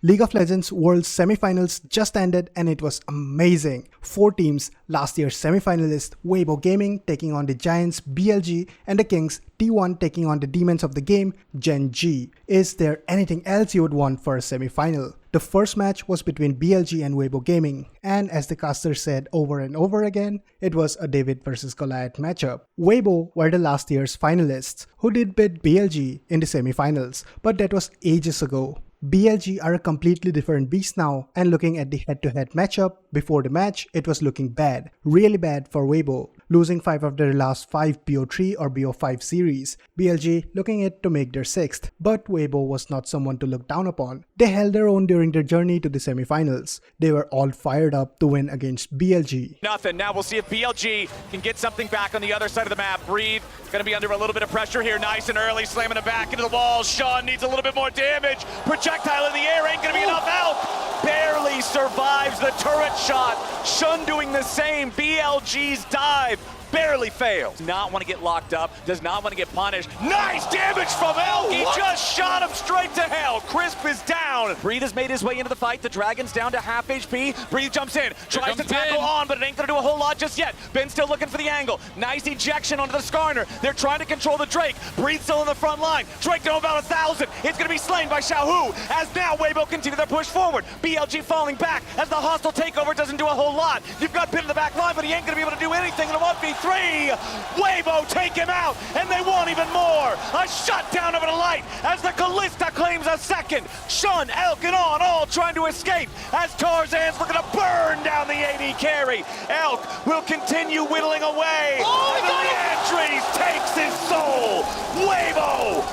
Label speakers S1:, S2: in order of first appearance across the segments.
S1: League of Legends World Semifinals just ended and it was amazing. 4 teams, last year's semifinalists Weibo Gaming taking on the Giants BLG and the Kings T1 taking on the demons of the game GenG. Is there anything else you would want for a semifinal? The first match was between BLG and Weibo Gaming, and as the caster said over and over again, it was a David versus Goliath matchup. Weibo were the last year's finalists who did beat BLG in the semifinals, but that was ages ago. BLG are a completely different beast now, and looking at the head-to-head matchup before the match, it was looking bad, really bad for Weibo, losing 5 of their last 5 BO3 or BO5 series, BLG looking it to make their 6th, but Weibo was not someone to look down upon. They held their own during their journey to the semifinals. They were all fired up to win against BLG.
S2: Nothing. Now we'll see if BLG can get something back on the other side of the map. Breathe, gonna be under a little bit of pressure here, nice and early, slamming it back into the wall. Sean needs a little bit more damage. Projectile in the air ain't gonna be enough help. Barely survives the turret shot. Shun doing the same. BLG's dive barely fails. Does not want to get locked up, does not want to get punished. Nice damage from Elk. He just shot him straight to hell. Crisp is down. Breathe has made his way into the fight. The Dragon's down to half HP. Breathe jumps in, tries to tackle on, but it ain't gonna do a whole lot just yet. Ben still looking for the angle. Nice ejection onto the Skarner. They're trying to control the Drake. Breathe still in the front line. Drake down about 1,000. It's gonna be slain by Xiaohu as now Weibo continue their push forward. BLG falling back as the hostile takeover doesn't do a whole lot. You've got Ben in the back line, but he ain't gonna be able to do anything in a 1v3. Weibo take him out, and they want even more. A shutdown of a light as the Callista claims a second. Shun, Elk, and On all trying to escape as Tarzan's looking to burn down the AD carry. Elk will continue whittling away as Leandries takes his soul. Weibo,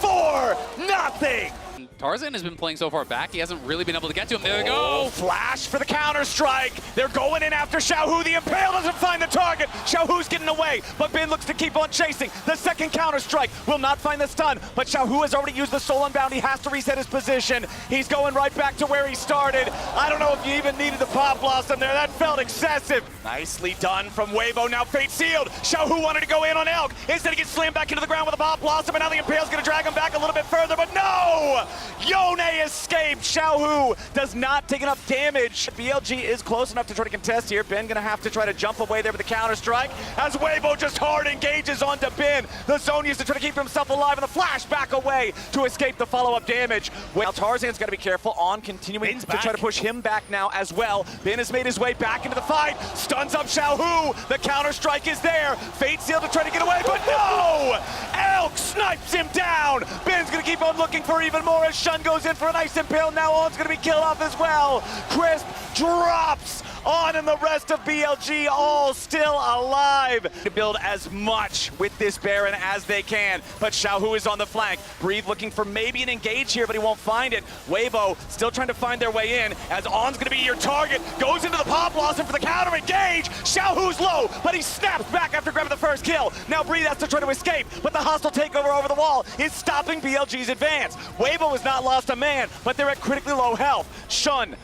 S2: 4-4-0.
S3: Tarzan has been playing so far back, he hasn't really been able to get to him. There we go!
S2: Flash for the counter-strike. They're going in after Xiaohu. The Impale doesn't find the target. Xiaohu's getting away, but Ben looks to keep on chasing. The second counter-strike will not find the stun, but Xiaohu has already used the Soul Unbound. He has to reset his position. He's going right back to where he started. I don't know if you even needed the Pop Blossom there. That felt excessive. Nicely done from Weibo. Now Fate sealed. Xiaohu wanted to go in on Elk. Instead he gets slammed back into the ground with a Pop Blossom, and now the Impale's going to drag him back a little bit further, but no! Yone escaped. Xiaohu does not take enough damage. BLG is close enough to try to contest here. Ben gonna have to try to jump away there with the counter strike as Weibo just hard engages onto Ben. The zone used to try to keep himself alive, and the flash back away to escape the follow-up damage. Well, Tarzan's got to be careful on continuing to try to push him back now as well. Ben has made his way back into the fight. Stuns up Xiaohu. The counter strike is there. Fate sealed to try to get away, but no! Elk snipes him down. Ben's gonna keep on looking for even more as Shun goes in for a nice impale. Now On's gonna be killed off as well. Crisp drops. On and the rest of BLG all still alive to build as much with this Baron as they can. But Xiaohu is on the flank. Breathe looking for maybe an engage here, but he won't find it. Weibo still trying to find their way in as On's gonna be your target. Goes into the Pop Blossom for the counter engage. Xiaohu's low, but he snaps back after grabbing the first kill. Now Breathe has to try to escape, but the hostile takeover over the wall is stopping BLG's advance. Weibo has not lost a man, but they're at critically low health. Shun,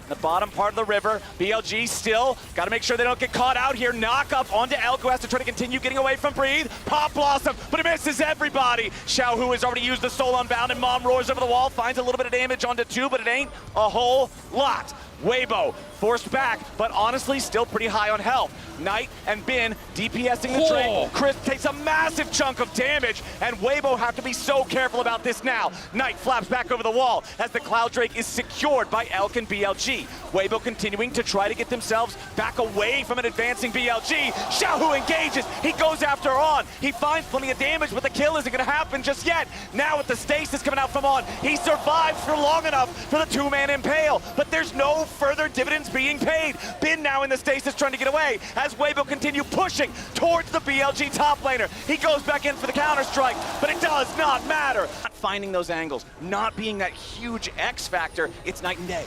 S2: the bottom part of the river. BLG still got to make sure they don't get caught out here. Knock up onto Elk, who has to try to continue getting away from Breathe. Pop Blossom, but it misses everybody. Xiaohu has already used the Soul Unbound, and Mom roars over the wall, finds a little bit of damage onto 2, but it ain't a whole lot. Weibo forced back, but honestly still pretty high on health. Knight and Ben DPSing the Drake. Chris takes a massive chunk of damage, and Weibo have to be so careful about this now. Knight flaps back over the wall as the Cloud Drake is secured by Elk and BLG. Weibo continuing to try to get themselves back away from an advancing BLG. Xiaohu engages, he goes after On. He finds plenty of damage, but the kill isn't gonna happen just yet. Now with the stasis coming out from On, he survives for long enough for the 2-man impale, but there's no further dividends being paid. Ben now in the stasis trying to get away as Weibo continue pushing towards the BLG top laner. He goes back in for the counter strike, but it does not matter. Not finding those angles, not being that huge X factor, it's night and day.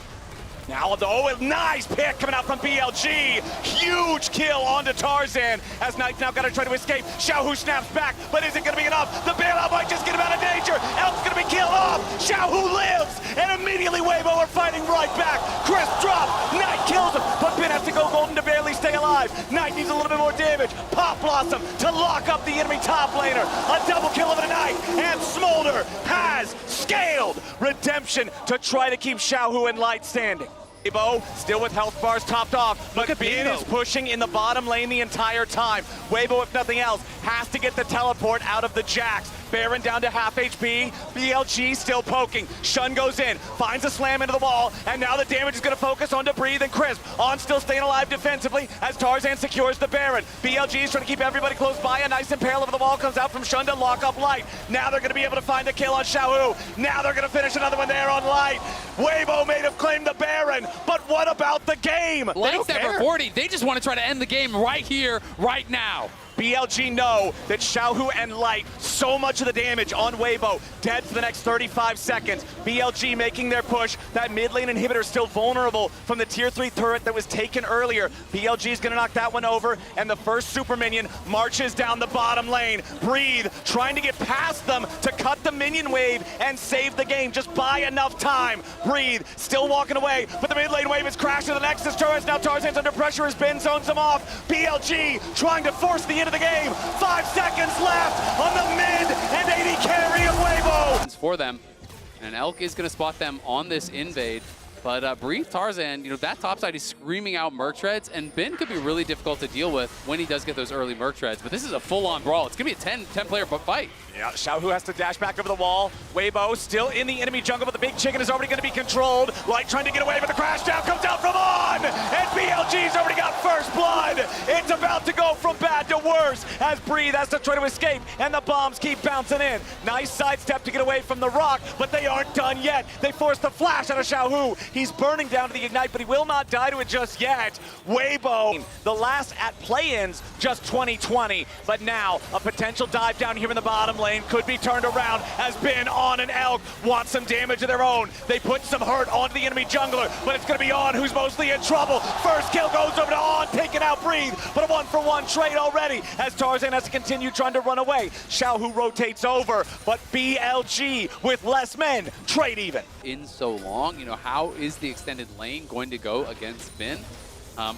S2: Now, a nice pick coming out from BLG. Huge kill onto Tarzan as Knight's now got to try to escape. Xiaohu snaps back, but is it going to be enough? The bailout might just get him out of danger. Elk's going to be killed off. Xiaohu lives, and immediately Weibo are fighting right back. Chris drop. Knight kills him, but Ben has to go golden to barely stay alive. alive. Knight needs a little bit more damage. Pop Blossom to lock up the enemy top laner. A double kill of a Knight, and Smolder has scaled Redemption to try to keep Xiaohu and Light standing. Weibo still with health bars topped off. Look at Bin is pushing in the bottom lane the entire time. Weibo, if nothing else, has to get the teleport out of the Jax. Baron down to half HP. BLG still poking. Shun goes in, finds a slam into the wall, and now the damage is going to focus on Breathe and Crisp. On still staying alive defensively as Tarzan secures the Baron. BLG is trying to keep everybody close by. A nice impale over the wall comes out from Shun to lock up Light. Now they're going to be able to find the kill on Xiaohu. Now they're going to finish another one there on Light. Weibo may have claimed the Baron, but what about the game?
S3: Light's never 40. They just want to try to end the game right here, right now.
S2: BLG know that Xiaohu and Light, so much of the damage on Weibo, dead for the next 35 seconds. BLG making their push. That mid lane inhibitor still vulnerable from the tier 3 turret that was taken earlier. BLG is gonna knock that one over, and the first super minion marches down the bottom lane. Breathe, trying to get past them to cut the minion wave and save the game. Just buy enough time. Breathe, still walking away, but the mid lane wave is crashing the Nexus turrets. Now Tarzan's under pressure as Ben zones him off. BLG trying to force the end of the game. 5 seconds left on the mid and AD carry of Weibo.
S3: For them, and Elk is going to spot them on this invade. But Breathe, Tarzan, that top side is screaming out Merc Treads, and Ben could be really difficult to deal with when he does get those early Merc Treads. But this is a full-on brawl. It's going to be a 10-player fight.
S2: Yeah, Xiaohu has to dash back over the wall. Weibo still in the enemy jungle, but the big chicken is already going to be controlled. Light trying to get away, but the crash down comes out from On! And BLG's already got first blood! It's about to go from bad to worse as Breathe has to try to escape, and the bombs keep bouncing in. Nice sidestep to get away from the rock, but they aren't done yet. They force the flash out of Xiaohu. He's burning down to the Ignite, but he will not die to it just yet. Weibo, the last at play-ins, just 2020, but now a potential dive down here in the bottom lane could be turned around as Ben, On, and Elk want some damage of their own. They put some hurt onto the enemy jungler, but it's going to be On who's mostly in trouble. First kill goes over to On, taking out Breathe, but a 1-for-1 trade already as Tarzan has to continue trying to run away. Xiaohu rotates over, but BLG with less men, trade even.
S3: In so long, how is the extended lane going to go against Ben?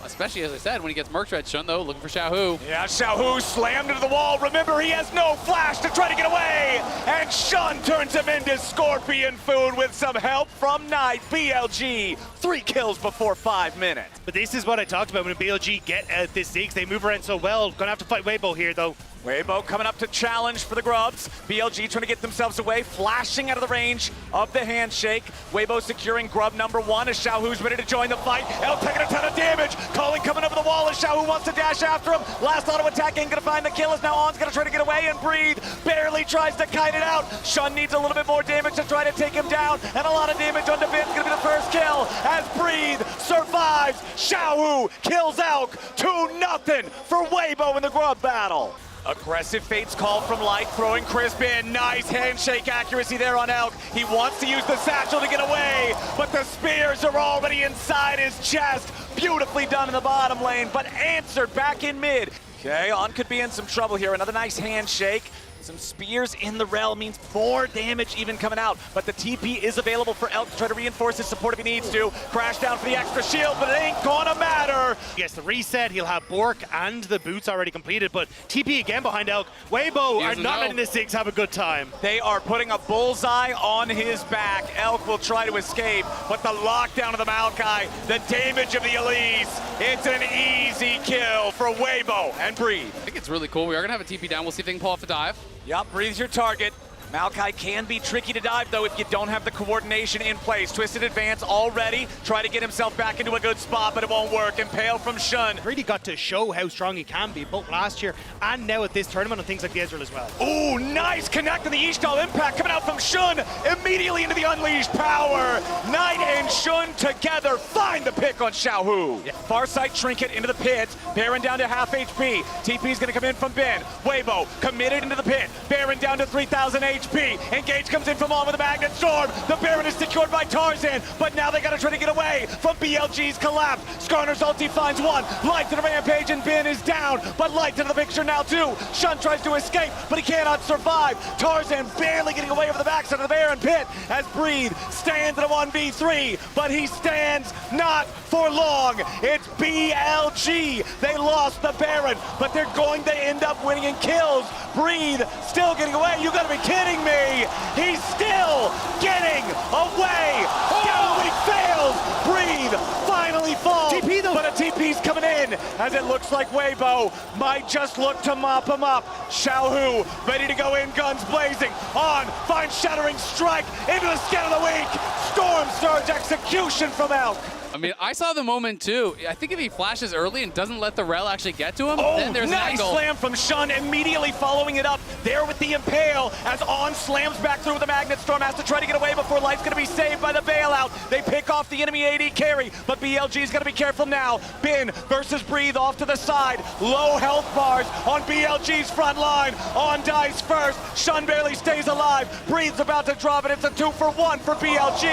S3: Especially, as I said, when he gets Merc Tread. Shun, though, looking for Xiaohu.
S2: Yeah, Xiaohu slammed into the wall. Remember, he has no flash to try to get away. And Shun turns him into scorpion food with some help from Knight. BLG, 3 kills before 5 minutes.
S4: But this is what I talked about when BLG get at this 6. They move around so well. Gonna have to fight Weibo here, though.
S2: Weibo coming up to challenge for the grubs. BLG trying to get themselves away, flashing out of the range of the handshake. Weibo securing grub number 1 as Xiaohu's ready to join the fight. Elk taking a ton of damage. Calling coming over the wall as Xiaohu wants to dash after him. Last auto attack ain't gonna find the kill as now On's gonna try to get away, and Breathe barely tries to kite it out. Shun needs a little bit more damage to try to take him down, and a lot of damage on Ben's gonna be the first kill as Breathe survives. Xiaohu kills Elk 2-0 for Weibo in the grub battle. Aggressive Fates call from Light, throwing Crisp in. Nice handshake accuracy there on Elk. He wants to use the satchel to get away, but the spears are already inside his chest. Beautifully done in the bottom lane, but answered back in mid. Okay, On could be in some trouble here. Another nice handshake. Some spears in the realm means more damage even coming out, but the TP is available for Elk to try to reinforce his support if he needs to. Crash down for the extra shield, but it ain't gonna matter.
S4: He gets the reset, he'll have Bork and the boots already completed, but TP again behind Elk. Weibo are not letting the 6 have a good time.
S2: They are putting a bullseye on his back. Elk will try to escape, but the lockdown of the Maokai, the damage of the Elise, it's an easy kill for Weibo and Breathe.
S3: I think it's really cool. We are going to have a TP down. We'll see if they can pull off a dive.
S2: Yup, Breathe's your target. Maokai can be tricky to dive, though, if you don't have the coordination in place. Twisted advance already. Try to get himself back into a good spot, but it won't work. Impale from Shun.
S4: Really got to show how strong he can be, both last year and now at this tournament on things like the Ezreal as well.
S2: Ooh, nice connect on the Ishtal impact coming out from Shun. Immediately into the unleashed power. Knight and Shun together find the pick on Xiaohu. Yeah. Farsight trinket into the pit. Baron down to half HP. TP's gonna come in from Ben. Weibo committed into the pit. Baron down to 3,000 HP. HP. Engage comes in from on with a Magnet Storm. The Baron is secured by Tarzan, but now they gotta try to get away from BLG's collapse. Skarner's ulti finds one. Light to the Rampage and Bin is down, but Light into the picture now too. Shun tries to escape, but he cannot survive. Tarzan barely getting away over the backside of the Baron pit as Breathe stands in a 1v3, but he stands not for long. It's BLG. They lost the Baron, but they're going to end up winning in kills. Breathe still getting away. You gotta be kidding me. He's still getting away. Galloway fails. Breathe finally falls.
S4: TP though.
S2: But a TP's coming in as it looks like Weibo might just look to mop him up. Xiaohu ready to go in, guns blazing. On, finds Shattering Strike into the skin of the week. Storm Surge execution from Elk.
S3: I mean, I saw the moment too. I think if he flashes early and doesn't let the rel actually get to him, then there's
S2: nice
S3: an angle.
S2: Slam from Shun, immediately following it up there with the Impale as On slams back through with the Magnet Storm, has to try to get away before life's gonna be saved by the bailout. They pick off the enemy AD carry, but BLG's gonna be careful now. Bin versus Breathe off to the side. Low health bars on BLG's front line. On dies first, Shun barely stays alive. Breathe's about to drop it, it's a 2-for-1 for BLG.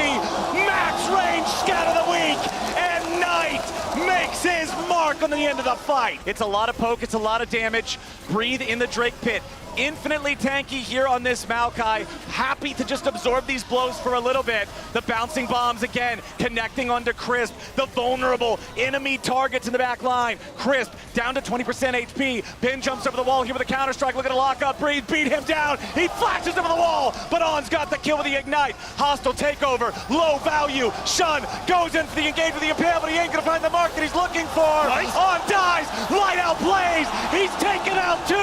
S2: Max range scatter the week. And Knight makes his mark on the end of the fight. It's a lot of poke, it's a lot of damage. Breathe in the Drake pit. Infinitely tanky here on this Maokai. Happy to just absorb these blows for a little bit. The bouncing bombs again, connecting onto Crisp. The vulnerable enemy targets in the back line. Crisp down to 20% HP. Bin jumps over the wall here with a counter strike. Looking to lock up Breathe, beat him down. He flashes over the wall, but On's got the kill with the Ignite. Hostile takeover, low value. Shun goes into the engage with the Impale, but he ain't gonna find the mark that he's looking for.
S4: Nice.
S2: On dies, light out Blaze. He's taken out two.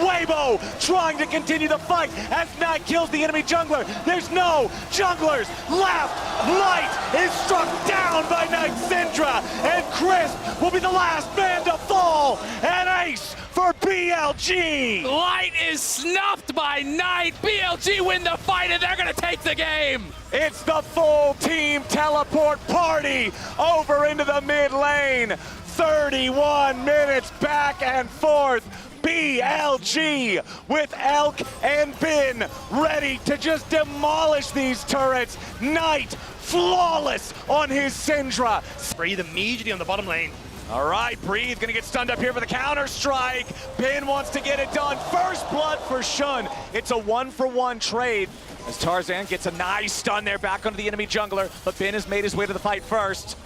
S2: Weibo trying to continue the fight as Knight kills the enemy jungler. There's no junglers left. Light is struck down by Knight Syndra, and Crisp will be the last man to fall. An ace for BLG.
S3: Light is snuffed by Knight. BLG win the fight and they're gonna take the game.
S2: It's the full team teleport party over into the mid lane. 31 minutes back and forth. BLG with Elk and Bin ready to just demolish these turrets. Knight flawless on his Syndra.
S4: Breathe immediately on the bottom lane.
S2: All right, Breathe gonna get stunned up here for the counter strike. Bin wants to get it done. First blood for Shun. It's a 1-for-1 trade as Tarzan gets a nice stun there back onto the enemy jungler, but Bin has made his way to the fight first.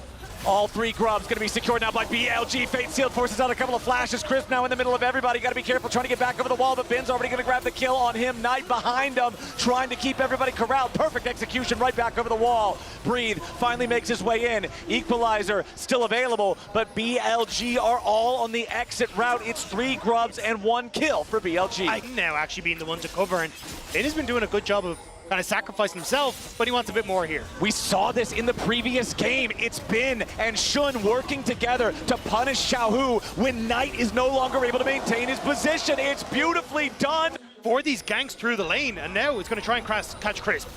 S2: All three grubs gonna be secured now by BLG. Fate Sealed forces out a couple of flashes. Crisp now in the middle of everybody. Gotta be careful trying to get back over the wall, but Bin's already gonna grab the kill on him. Knight behind him, trying to keep everybody corralled. Perfect execution right back over the wall. Breathe finally makes his way in. Equalizer still available, but BLG are all on the exit route. It's 3 grubs and 1 kill for BLG.
S4: Now actually being the one to cover, and Bin has been doing a good job of kind of sacrificing himself, but he wants a bit more here.
S2: We saw this in the previous game. It's Bin and Shun working together to punish Xiaohu when Knight is no longer able to maintain his position. It's beautifully done.
S4: For these ganks through the lane, and now it's going to try and catch Crisp.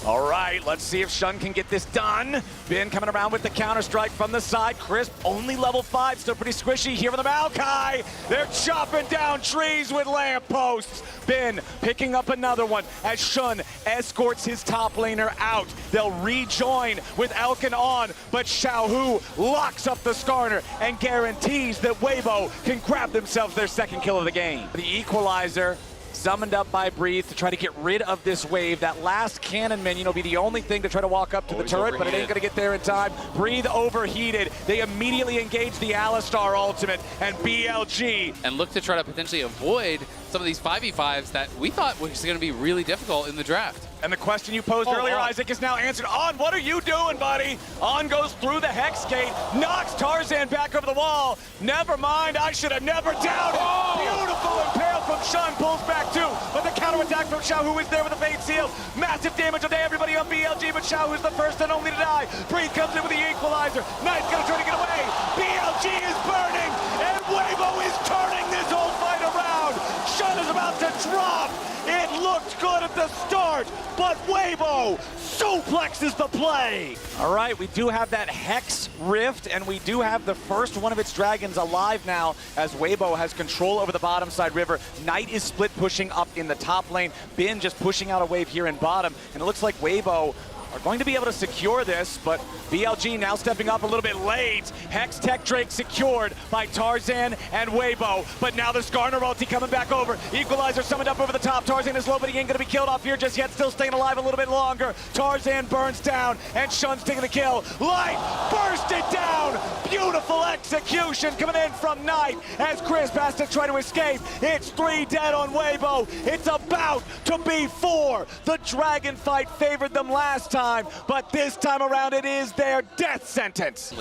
S2: All right, let's see if Shun can get this done. Bin coming around with the counter strike from the side. Crisp only level 5, still pretty squishy here on the Maokai. They're chopping down trees with lampposts. Bin picking up another one as Shun escorts his top laner out. They'll rejoin with Elkin on, but Xiaohu locks up the Skarner and guarantees that Weibo can grab themselves their second kill of the game. The equalizer summoned up by Breathe to try to get rid of this wave. That last cannon minion will be the only thing to try to walk up to the turret, but it ain't gonna get there in time. Breathe overheated. They immediately engage the Alistar ultimate, and BLG.
S3: And look to try to potentially avoid some of these 5v5s that we thought was gonna be really difficult in the draft.
S2: And the question you posed earlier, Isaac, is now answered. On, what are you doing, buddy? On goes through the Hex Gate, knocks Tarzan back over the wall. Never mind, I should have never doubted. Beautiful Impale from Shun, pulls back too, but the counterattack from Xiaohu is there with the Fate Seal. Massive damage on everybody on BLG, but Xiaohu's the first and only to die. Breathe comes in with the equalizer. Knight's gonna try to get away. BLG is burning, and Weibo is turning this whole fight around. Shun is about to drop. It looked good at the start, but Weibo suplexes the play. All right, we do have that Hex Rift, and we do have the first one of its dragons alive now as Weibo has control over the bottom side river. Knight is split pushing up in the top lane. Bin just pushing out a wave here in bottom, and it looks like Weibo are going to be able to secure this, but BLG now stepping up a little bit late. Hex Tech Drake secured by Tarzan and Weibo, but now there's Skarner ulti coming back over. Equalizer summoned up over the top. Tarzan is low, but he ain't gonna be killed off here just yet, still staying alive a little bit longer. Tarzan burns down, and Shun's taking the kill. Light burst it down! Beautiful execution coming in from Knight as Chris has to try to escape. It's 3 dead on Weibo. It's about to be 4. The dragon fight favored them last time, but this time around it is their death sentence.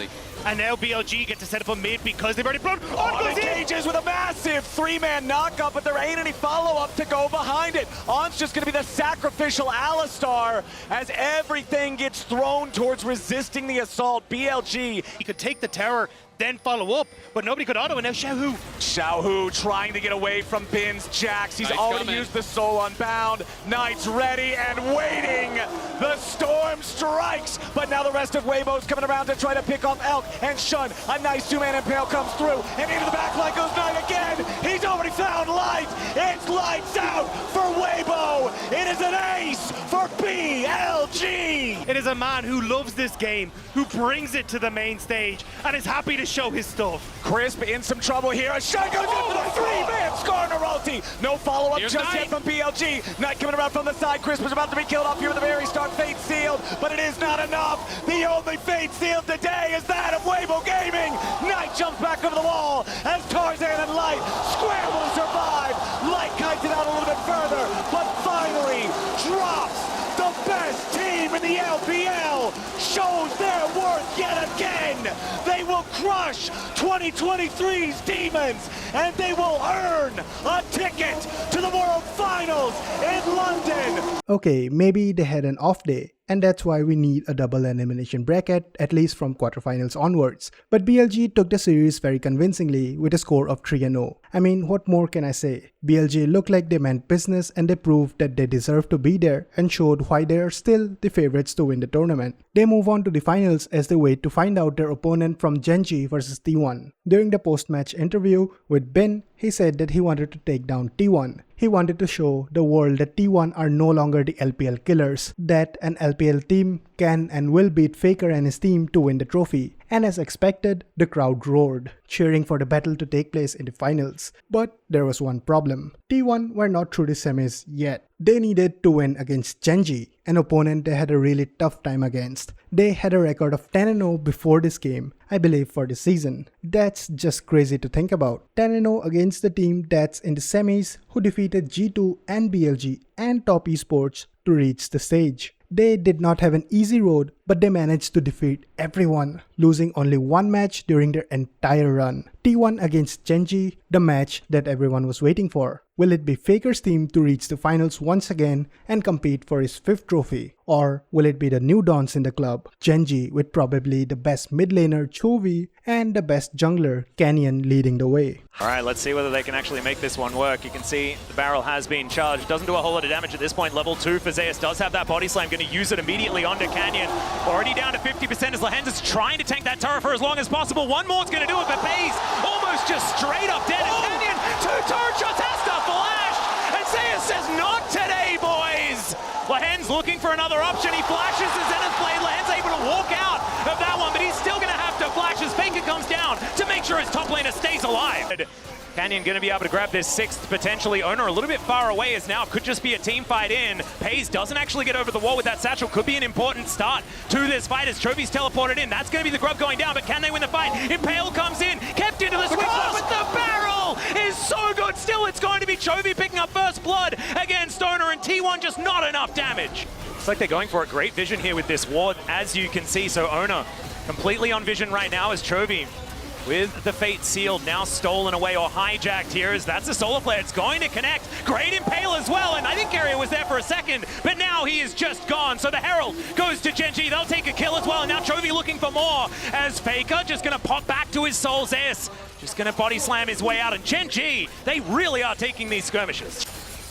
S4: And now BLG get to set up a mid because they've already blown.
S2: Engages with a massive 3-man knockup, but there ain't any follow-up to go behind it. On's just gonna be the sacrificial Alistar as everything gets thrown towards resisting the assault. BLG,
S4: He could take the tower, then follow up, but nobody could auto, and now
S2: Xiaohu trying to get away from Bin's Jax. He's
S3: Knight's
S2: already
S3: coming.
S2: used the Soul Unbound. Knight's ready and waiting. The storm strikes, but now the rest of Weibo's coming around to try to pick off Elk and Shun. A nice 2-man impale comes through, and into the back line goes Knight again. He's already found Light. It's lights out for Weibo. It is an ace for BLG.
S4: It is a man who loves this game, who brings it to the main stage, and is happy to show his stuff.
S2: Crisp in some trouble here. A shot goes in for the 3-man Skarner ulti. No follow-up
S3: Here's
S2: just
S3: Knight.
S2: yet from BLG. Knight coming around from the side. Crisp is about to be killed off here with the very start. Fate sealed, but it is not enough. The only fate sealed today is that of Weibo Gaming. Knight jumps back over the wall as Tarzan and Light scramble to survive. Light kites it out a little bit further, but finally drops. The best team in the LPL shows their worth yet again. They will crush 2023's Demons, and they will earn a ticket to the World Finals in London.
S1: Okay, maybe they had an off day, and that's why we need a double elimination bracket, at least from quarterfinals onwards. But BLG took the series very convincingly with a score of 3-0. I mean, what more can I say? BLG looked like they meant business, and they proved that they deserve to be there and showed why they are still the favorites to win the tournament. They move on to the finals as they wait to find out their opponent from GenG versus T1. During the post-match interview with Ben, he said that he wanted to take down T1. He wanted to show the world that T1 are no longer the LPL killers, that an LPL team can and will beat Faker and his team to win the trophy. And as expected, the crowd roared, cheering for the battle to take place in the finals. But there was one problem. T1 were not through the semis yet. They needed to win against GenG, an opponent they had a really tough time against. They had a record of 10-0 before this game, I believe for the season. That's just crazy to think about. 10-0 against the team that's in the semis who defeated G2 and BLG and Top Esports to reach the stage. They did not have an easy road, but they managed to defeat everyone, losing only one match during their entire run. T1 against GenG, the match that everyone was waiting for. Will it be Faker's team to reach the finals once again and compete for his 5th trophy? Or will it be the new dons in the club, GenG, with probably the best mid laner Chovy and the best jungler Canyon leading the way?
S5: Alright, let's see whether they can actually make this one work. You can see the barrel has been charged. Doesn't do a whole lot of damage at this point. Level 2 for Zeus does have that body slam. Going to use it immediately onto Canyon. Already down to 50% as Legends is trying to tank that turret for as long as possible. One more is going to do it, but FaZe almost just straight up dead. And Canyon, 2 turret shots, has to flash. And Zeus says, not today, boys. Lehen's looking for another option. He flashes his Zenith Blade. Lehen's able to walk out of that one, but he's still going to have to flash as Faker comes down to make sure his top laner stays alive. Canyon going to be able to grab this 6th, potentially. Owner a little bit far away as now could just be a team fight in. FaZe doesn't actually get over the wall with that satchel. Could be an important start to this fight as Chovy's teleported in. That's going to be the grub going down, but can they win the fight? Impale comes in, kept into the sweet spot, but the barrel is so good. Still, it's going to be Chovy picking up first blood against Owner, and T1 just not enough damage. Looks like they're going for a great vision here with this ward, as you can see. So Owner completely on vision right now as Chovy with the fate sealed, now stolen away or hijacked here, as that's a solar flare. It's going to connect. Great impale as well, and I think Carrier was there for a second, but now he is just gone. So the Herald goes to GenG. They'll take a kill as well, and now Chovy looking for more, as Faker just going to pop back to his Soul's S. Just going to body slam his way out, and GenG, they really are taking these skirmishes.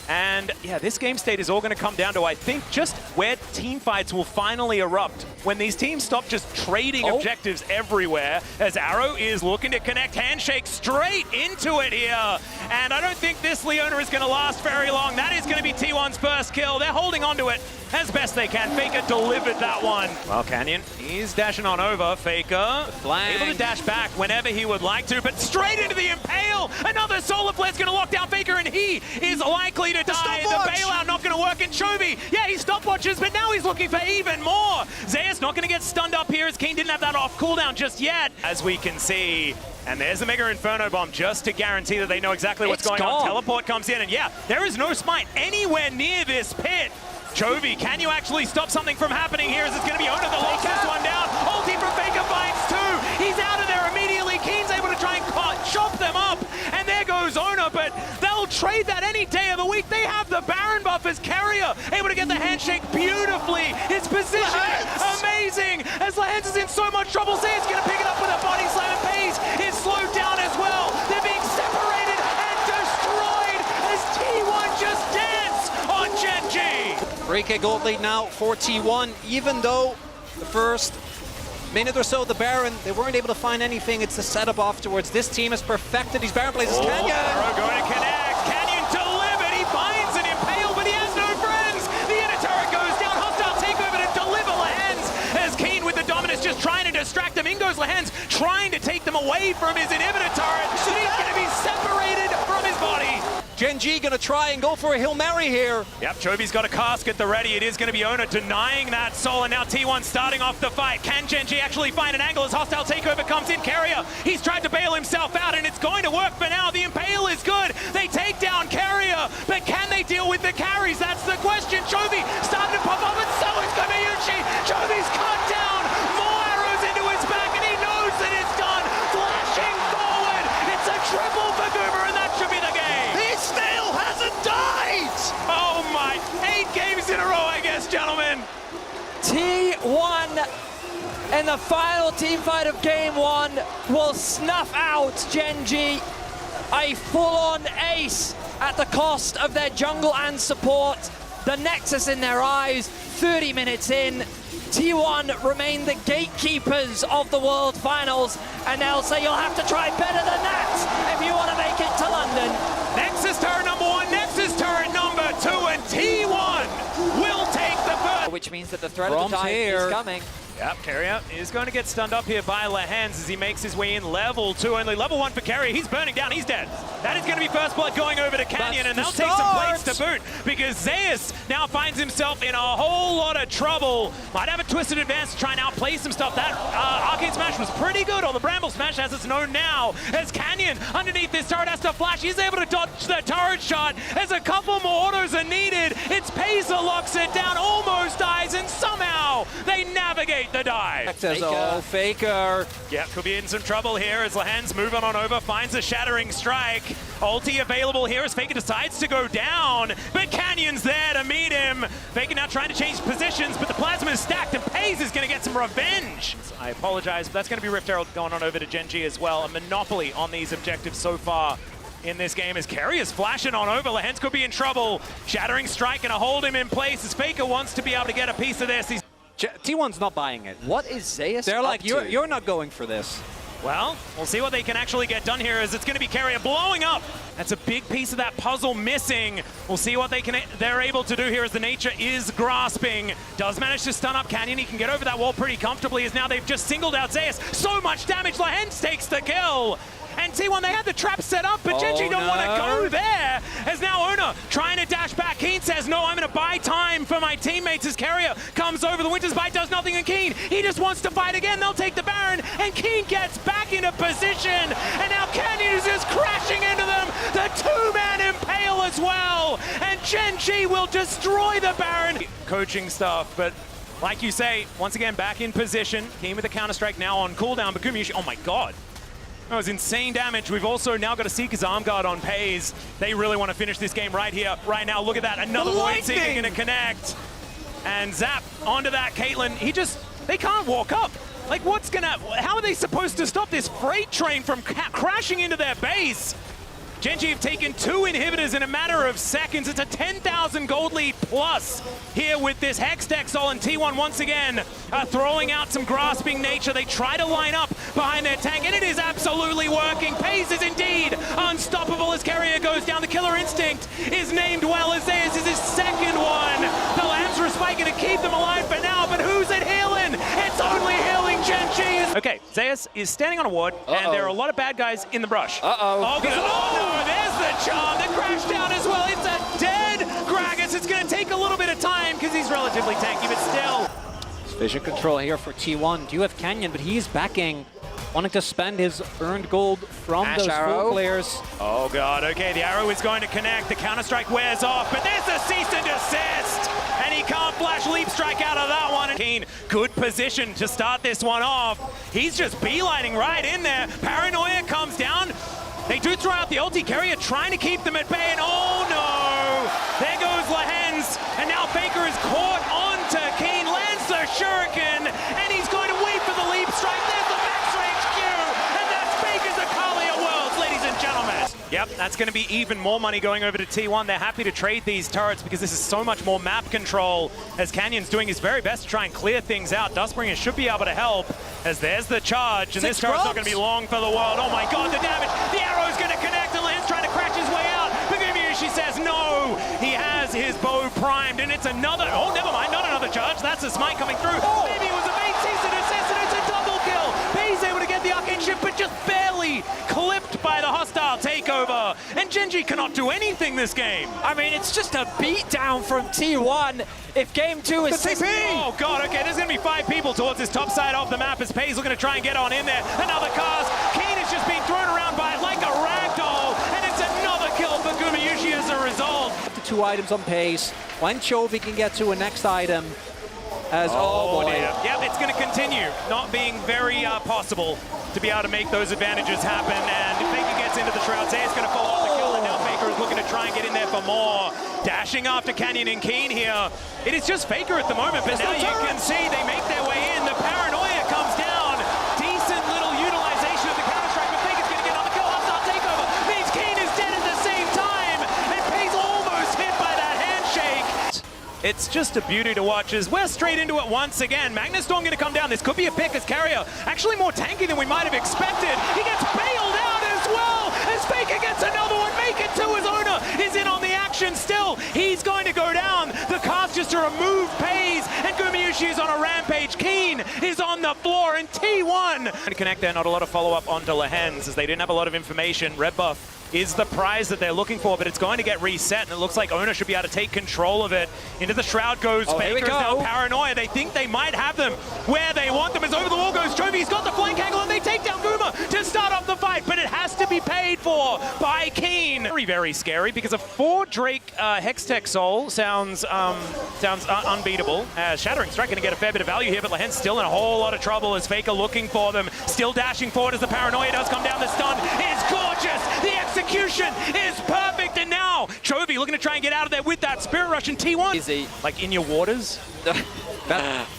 S5: And yeah, this game state is all going to come down to, I think, just where team fights will finally erupt when these teams stop just trading objectives everywhere, as Arrow is looking to connect handshake straight into it here. And I don't think this Leona is going to last very long. That is going to be T1's first kill. They're holding on to it as best they can. Faker delivered that one. Well, Canyon, he's dashing on over. Faker able to dash back whenever he would like to, but straight into the Impale. Another Solar Flare's going to lock down Faker, and he is likely to die. The bailout not going to work. And Chovy, yeah, he stopwatches, but now he's looking for even more. Zeus not going to get stunned up here, as Keen didn't have that off cooldown just yet, as we can see. And there's a Mega Inferno Bomb just to guarantee that they know exactly what's going on. Teleport comes in, and yeah, there is no Smite anywhere near this pit. Chovy, can you actually stop something from happening here? As it's going to be Ona that locks this one down. Ulti from Faker finds two. He's out of there immediately. Keen's able to try and chop them up. And there goes Ona, but they'll trade that any day of the week. They have the Baron buff as Carrier, able to get the handshake beautifully. His position, amazing. As Lahens is in so much trouble, Zay's going to pick it up with a body slam, and Pays is slowed down as well. They're being separated and destroyed as T1 just dance on GenG.
S6: 3K gold lead now for T1, even though the first minute or so the Baron, they weren't able to find anything. It's the setup afterwards. This team has perfected these Baron plays. Canyon!
S5: Arrow going to connect. Canyon delivered. He finds an Impale, but he has no friends. The inner turret goes down. Hostile takeover to deliver Lahens, as Keen with the dominance just trying to distract him. In goes Lahens, trying to take them away from his inhibitor turret. He's going to be separated from his body.
S6: GenG gonna try and go for a Hail Mary here.
S5: Yep, Chovy's got a cask at the ready. It is going to be Ona denying that soul, and now T1 starting off the fight. Can GenG actually find an angle as hostile takeover comes in? Carrier, he's tried to bail himself out, and it's going to work for now. The Impale is good. They take down Carrier, but can they deal with the carries? That's the question. Chovy starting to pop up, and so is Kobayushi. Chovy's cut down. More arrows into his back, and he knows that it's done. Flashing forward. It's a triple for Goober, and that should be the game.
S6: Still hasn't died!
S5: Oh my, 8 games in a row, I guess, gentlemen.
S7: T1 in the final team fight of game 1 will snuff out GenG. A full-on ace at the cost of their jungle and support. The Nexus in their eyes, 30 minutes in. T1 remain the gatekeepers of the World Finals, and they'll say you'll have to try better than that if you want to make it to London.
S5: Nexus turret number 1, Nexus turret number 2, and T1 will take the first.
S7: Which means that the threat of the tide is coming.
S5: Yep, Carrier is going to get stunned up here by Lahens as he makes his way in level 2. Only level 1 for Carrier. He's burning down. He's dead. That is going to be first blood going over to Canyon, and they'll take some plates to boot because Zeus now finds himself in a whole lot of trouble. Might have a twisted advance to try and outplay some stuff. That Arcade Smash was pretty good, or the Bramble Smash as it's known now, as Canyon underneath this turret has to flash. He's able to dodge the turret shot as a couple more autos are needed. It's Pays that locks it down, almost dies, and somehow they navigate the dive.
S6: Faker.
S5: Yeah, could be in some trouble here as Lahens moving on over, finds a shattering strike. Ulti available here as Faker decides to go down, but Canyon's there to meet him. Faker now trying to change positions, but the plasma is stacked, and Pays is going to get some revenge. I apologize, but that's going to be Rift Herald going on over to GenG as well. A monopoly on these objectives so far in this game as Carrier's flashing on over. Lahens could be in trouble. Shattering strike and a hold him in place as Faker wants to be able to get a piece of this.
S6: T1's not buying it.
S7: What is Zeus
S6: They're like,
S7: up to?
S6: you're not going for this.
S5: Well, we'll see what they can actually get done here as it's going to be Carrier blowing up. That's a big piece of that puzzle missing. We'll see what they're able to do here as the nature is grasping. Does manage to stun up Canyon. He can get over that wall pretty comfortably as now they've just singled out Zeus. So much damage. Lahens takes the kill. And T1, they had the trap set up, but GenG don't want to go there. As now Ona trying to dash back. Keen says, no, I'm going to buy time for my teammates as Carrier comes over. The Winter's Bite does nothing, and Keen, he just wants to fight again. They'll take the Baron, and Keen gets back into position. And now Canyon is just crashing into them. The two-man Impale as well. And GenG will destroy the Baron. Coaching stuff, but like you say, once again, back in position. Keen with the counter-strike now on cooldown, but Gumayushi, oh my god. That was insane damage. We've also now got a Seeker's Arm Guard on Pays. They really want to finish this game right here, right now. Look at that. Another Void Seeker going to connect. And Zap onto that Caitlyn. They can't walk up. Like, how are they supposed to stop this freight train from crashing into their base? GenG have taken 2 inhibitors in a matter of seconds. It's a 10,000 gold lead plus here with this Hextech Soul, and T1 once again throwing out some grasping nature. They try to line up behind their tank, and it is absolutely working. Pace is indeed unstoppable as Carrier goes down. The Killer Instinct is named well as Zeus is his second one. The Lambs Respite going to keep them alive for now, but who's it healing? It's only healing GenG. Okay, Zeus is standing on a ward, and there are a lot of bad guys in the brush. Oh, no, there's the charm that crashed down as well. It's a dead Gragas. It's going to take a little bit of time because he's relatively tanky, but still.
S6: Vision control here for T1. Do have Canyon, but he's backing, wanting to spend his earned gold from those full players.
S5: Oh god, okay, the arrow is going to connect. The Counter-Strike wears off, but there's a cease and desist! And he can't flash Leap Strike out of that one. And Keen, good position to start this one off. He's just beelining right in there. Paranoia comes down. They do throw out the ulti. Carrier trying to keep them at bay, and oh no! There goes Lehens, and now Faker is caught onto Keen, lands the Shuriken, and he's going to wait for the Leap Strike. There's the max range Q, and that's Faker's Akalia Worlds, ladies and gentlemen. Yep, that's going to be even more money going over to T1. They're happy to trade these turrets because this is so much more map control, as Canyon's doing his very best to try and clear things out. Dustbringer should be able to help, as there's the charge, and this turret's not going to be long for the world. Oh my god, the damage! The arrow's going to connect, and Lance trying to crash his way out. She says no! He has his bow primed, and it's another... Oh, never mind, not another charge. That's a smite coming through. Maybe it was a bait, cease and desist, and it's a double kill! He's able to get the arcane ship, but just barely clipped by the hostile takeover. And GenG cannot do anything this game.
S7: I mean, it's just a beatdown from T1. If game 2 is
S5: TP! Oh god, okay, there's gonna be 5 people towards this top side of the map as Pay's looking to try and get on in there. Another cast. Keen is just being thrown around by it like a ragdoll, and it's another kill for Gumayushi as a result.
S6: The 2 items on Pace. When Chovy can get to a next item. As oh boy.
S5: Yep, it's going to continue not being very possible to be able to make those advantages happen. And if Faker gets into the Shroud, Zay's going to fall off the kill, and now Faker is looking to try and get in there for more. Dashing after Canyon and Keen here. It is just Faker at the moment, but now you can see they make their way in. The Paranoia comes down. Decent little utilization of the Counter-Strike, but Faker's going to get another kill. Hostile takeover means Keen is dead at the same time, and Pay's almost hit by that handshake. It's just a beauty to watch as we're straight into it once again. Magnus Storm going to come down. This could be a pick as Carrier actually more tanky than we might have expected. He gets bailed out as well as Faker gets another one. Make it to his owner is in on the action still. He's going to go down. The cast just to remove Pays, and Gumayushi is on a rampage. Keen is on the floor, and T1 to connect there. Not a lot of follow-up onto Lehens as they didn't have a lot of information. Red buff is the prize that they're looking for, but it's going to get reset, and it looks like Owner should be able to take control of it. Into the Shroud goes Faker, now Paranoia. They think they might have them where they want them, as over the wall goes Chovy. He's got the flank angle, and they take down Guma to start off the fight, but it has to be paid for by Keen. Very, very scary, because a 4 Drake Hextech Soul sounds unbeatable. Shattering Strike going to get a fair bit of value here, but Lehens still in a whole lot of trouble as Faker looking for them. Still dashing forward as the Paranoia does come down. The stun is gorgeous. The execution is perfect, and now Chovy looking to try and get out of there with that Spirit Rush, and T1
S7: Easy.
S5: like in your waters.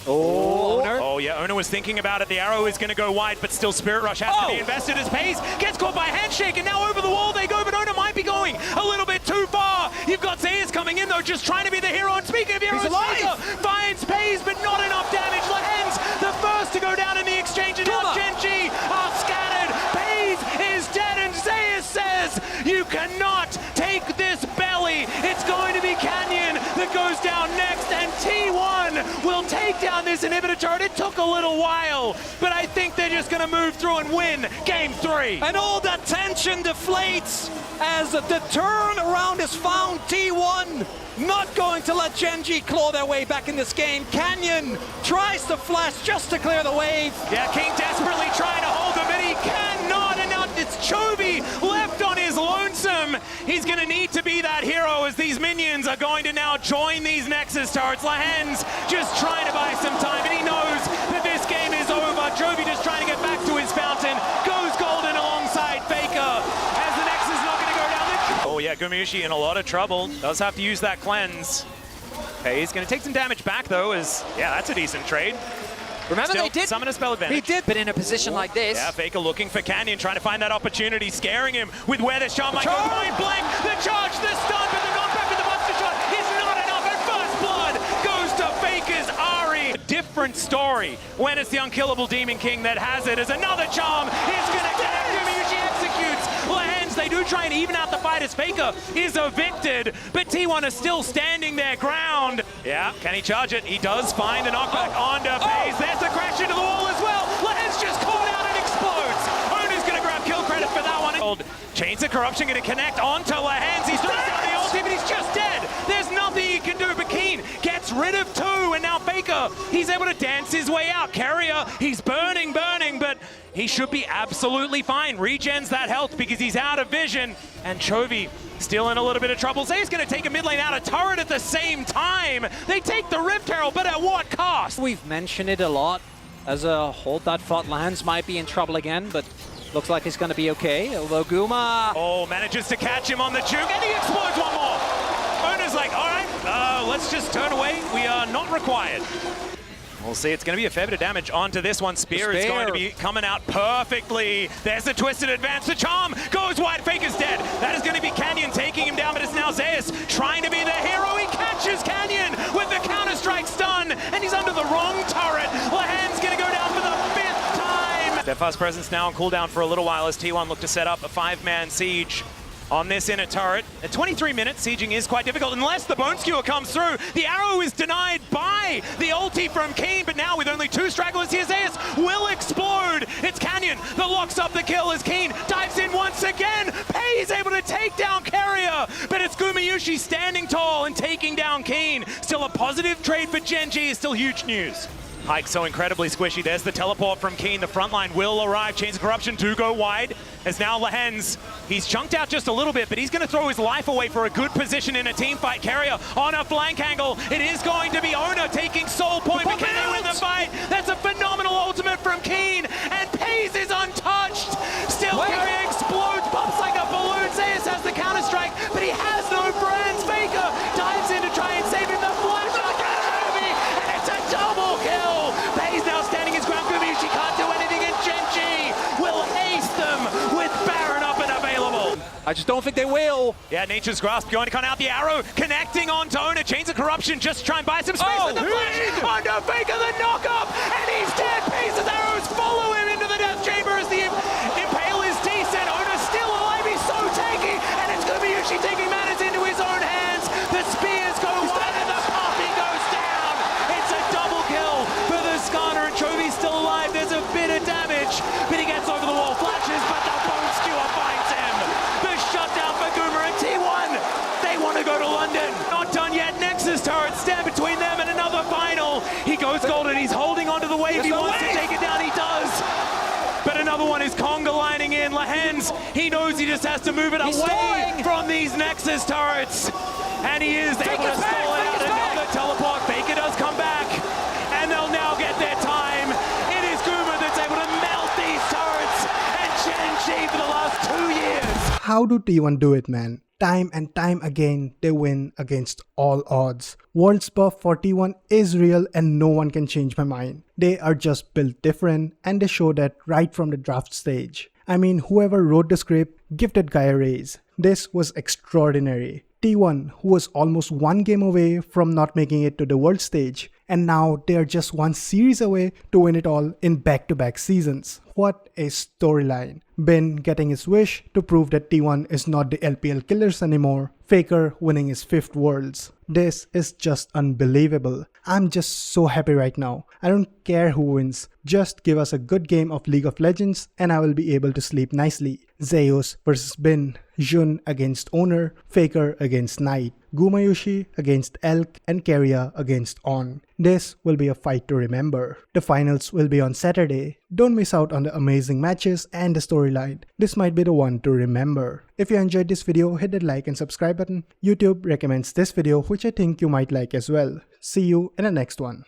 S6: Owner.
S5: Oh yeah, Owner was thinking about it. The arrow is going to go wide, but still Spirit Rush has to be invested as Pace gets caught by Handshake, and now over the wall they go, but Owner might be going a little bit too far. You've got Zayas coming in though, just trying to be the hero, and speaking of heroes, Faker finds Pace, but not enough damage. Lehens, the first to go down in the exchange, and now GenG are scattered. Pace is dead, and Zayas says, you cannot take this belly. It's going to be Canyon that goes down next, and T1 will take down this inhibitor turret. It took a little while, but I think they're just going to move through and win game 3.
S6: And all that tension deflates as the turnaround is found. T1 not going to let GenG claw their way back in this game. Canyon tries to flash just to clear the wave.
S5: Yeah, King desperately trying to hold him, and he cannot, and now it's Chovy left on his lonesome. He's going to need to be that hero as these minions are going to now join these Nexus turrets. Lehens just trying to buy some time, and he knows that this game is over. Chovy just trying to get back to his fountain. Goes golden alongside Faker as the Nexus is not going to go down. Oh yeah, Gumayushi in a lot of trouble. Does have to use that cleanse. Okay, he's going to take some damage back though, as yeah, that's a decent trade.
S7: Remember,
S5: Still,
S7: they did
S5: summon a spell advantage.
S7: He did, but in a position like this.
S5: Yeah, Faker looking for Canyon, trying to find that opportunity, scaring him with where the charm might go. Point blank, the charge, the stun, but the knockback with the Buster Shot is not enough, and first blood goes to Faker's Ari. A different story when it's the unkillable Demon King that has it, as another charm is going to connect him. Usually executes. Lehens, they do try and even out the fight as Faker is evicted, but T1 is still standing their ground. Yeah, can he charge it? He does find a knockback onto FaZe. There's the crash into the wall as well. Lehens just caught out and explodes. Ona's going to grab kill credit for that one. Chains of Corruption going to connect onto Lehens. He's throwing down the ulti, but he's just dead. There's nothing he can do, but Keen gets rid of two, and now Faker, he's able to dance his way out. Carrier, he's burning, but he should be absolutely fine. Regens that health because he's out of vision, and Chovy still in a little bit of trouble. Zay's going to take a mid lane out of turret at the same time. They take the Rift Herald, but at what cost?
S6: We've mentioned it a lot as a hold that thought lands might be in trouble again, but looks like he's going to be okay. Although Guma...
S5: Oh, manages to catch him on the juke, and he explodes one more. Ona's like, all right, let's just turn away. We are not required. We'll see, it's going to be a fair bit of damage onto this one. Spear is going to be coming out perfectly. There's the twisted advance. The charm goes wide. Faker's dead. That is going to be Canyon taking him down, but it's now Zeus trying to be the hero. He catches Canyon with the counter-strike stun, and he's under the wrong turret. Lehen's going to go down for the 5th time. Steadfast presence now on cooldown for a little while as T1 look to set up a 5-man siege on this inner turret. At 23 minutes, sieging is quite difficult unless the Bone Skewer comes through. The arrow is denied by the ulti from Keen, but now with only 2 stragglers here, Zeus will explode. It's Canyon that locks up the kill as Keen dives in once again. Pei's able to take down Carrier, but it's Gumayushi standing tall and taking down Keen. Still a positive trade for GenG is still huge news. Hike so incredibly squishy. There's the teleport from Keen. The front line will arrive. Chains of Corruption do go wide. As now Lehens, he's chunked out just a little bit, but he's going to throw his life away for a good position in a team fight. Carrier on a flank angle. It is going to be Ona taking soul point, but can they win the fight? That's a phenomenal ultimate from Keen, and Pace is untouched. Still Carrier explodes, pops like a balloon. Zeus has the counter-strike, but he has no brands. Faker dives in to try and save him. The flash of the Kenobi, and it's a double kill. Pace now standing his ground. Gumayushi can't do anything, and GenG will ace them with Baron up and available.
S6: I just don't think they will.
S5: Yeah, Nature's Grasp going to come out. The arrow connecting on Ona. Chains of Corruption just try and buy some space with the flash. Onto Faker, the knock-up, and he's dead. Pace's arrows follow him into the death chamber as the impale is decent. Ona's still alive. He's so tanky, and it's Gumayushi taking matters into his own hands. The spears go wide, and the popping goes down. It's a double kill for the Skarner, and Chovy's still alive. There's a bit of damage, but he gets over the wall, flashes, but the Bone Skewer finds him. The shutdown for Goomer and T1. They want to go to London. Not done yet. Nexus turret stand between them and another final. He goes golden. He's holding onto the wave. He wants to take it down. He does. But another one is conga lining in. Lehens, he knows he just has to move it away from these Nexus turrets. And he is able to stall out another teleport. Faker does come back. And they'll now get their time. It is Goomer that's able to melt these turrets. And GenG for the last 2 years.
S1: How do T1 do it, man? Time and time again, they win against all odds. World's buff for T1 is real and no one can change my mind. They are just built different and they show that right from the draft stage. I mean, whoever wrote the script gifted guy a raise. This was extraordinary. T1, who was almost 1 game away from not making it to the world stage, and now they are just 1 series away to win it all in back-to-back seasons. What a storyline. Ben getting his wish to prove that T1 is not the LPL killers anymore. Faker winning his 5th Worlds. This is just unbelievable. I'm just so happy right now. I don't care who wins. Just give us a good game of League of Legends and I will be able to sleep nicely. Zeus versus Bin, Jun against Owner, Faker against Knight, Gumayushi against Elk, and Keria against On. This will be a fight to remember. The finals will be on Saturday. Don't miss out on the amazing matches and the storyline. This might be the one to remember. If you enjoyed this video, hit the like and subscribe button. YouTube recommends this video, which I think you might like as well. See you in the next one.